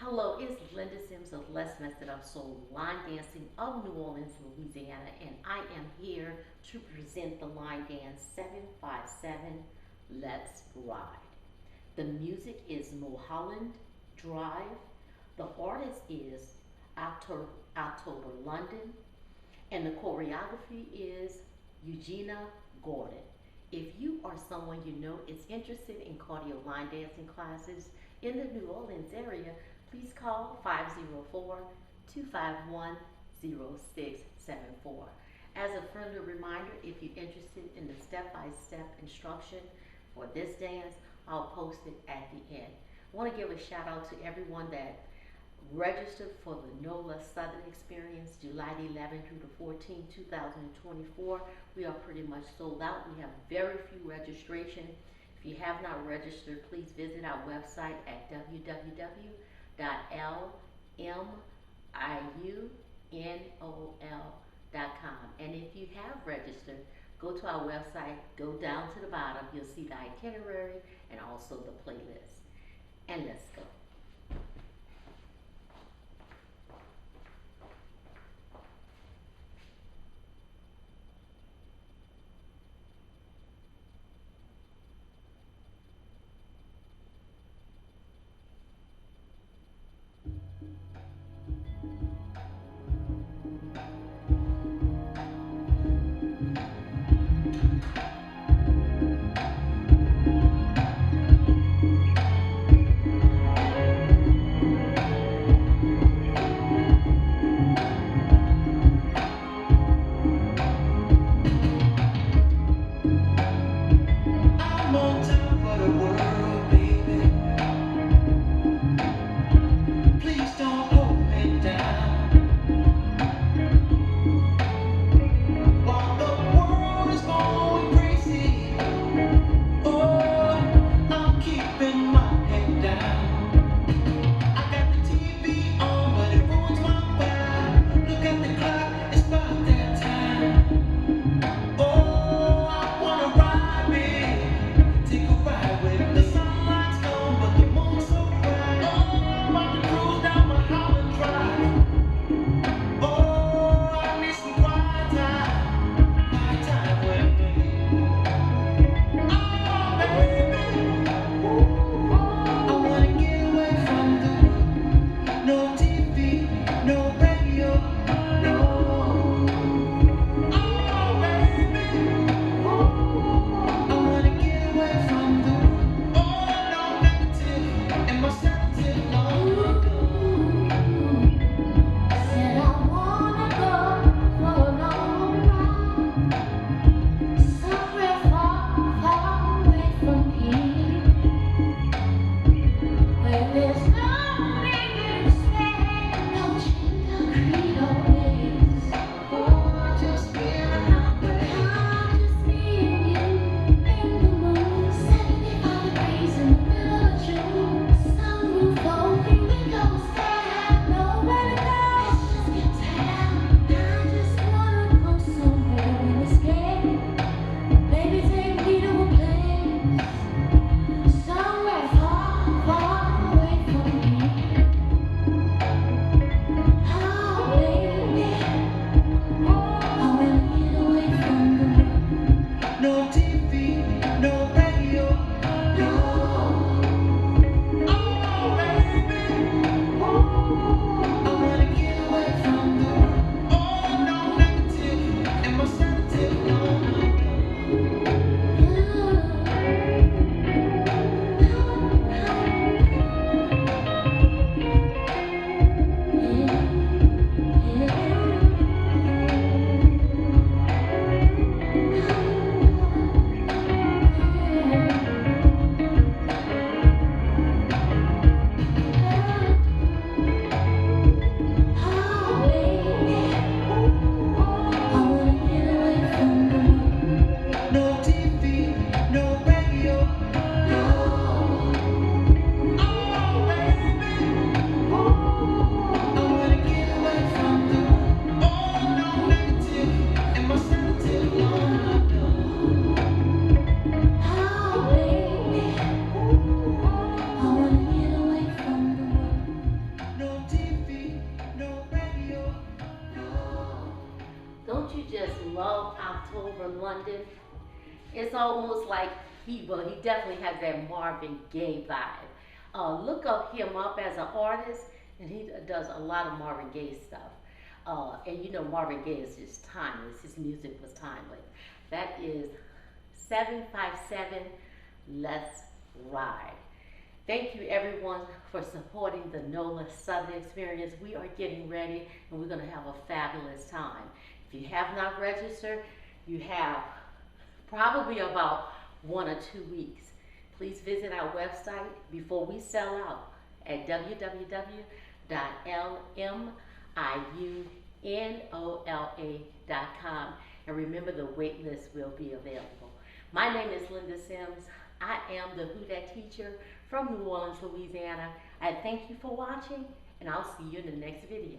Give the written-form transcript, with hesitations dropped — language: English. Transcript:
Hello, it's Linda Sims of Less Method of Soul Line Dancing of New Orleans, Louisiana, and I am here to present the line dance 757 Let's Ride. The music is Mulholland Drive. The artist is October London, and the choreography is EUGENA Gordon. If you are someone you know is interested in cardio line dancing classes in the New Orleans area, please call 504-251-0674. As a friendly reminder, if you're interested in the step-by-step instruction for this dance, I'll post it at the end. I want to give a shout out to everyone that registered for the NOLA Southern Experience, July 11 through the 14th, 2024. We are pretty much sold out. We have very few registration. If you have not registered, please visit our website at www.LMIUNOLA.com. And if you have registered, go to our website, go down to the bottom, you'll see the itinerary and also the playlist. And let's go. from London. It's almost like he definitely has that Marvin Gaye vibe. Look him up as an artist, and he does a lot of Marvin Gaye stuff. And you know Marvin Gaye is just timeless. His music was timeless. That is 757, Let's Ride. Thank you everyone for supporting the NOLA Southern Experience. We are getting ready and we're going to have a fabulous time. If you have not registered, you have probably about 1 or 2 weeks. Please visit our website before we sell out at www.LMIUNOLA.com, and remember the wait list will be available. My name is Linda Sims. I am the Who Dat teacher from New Orleans, Louisiana. I thank you for watching, and I'll see you in the next video.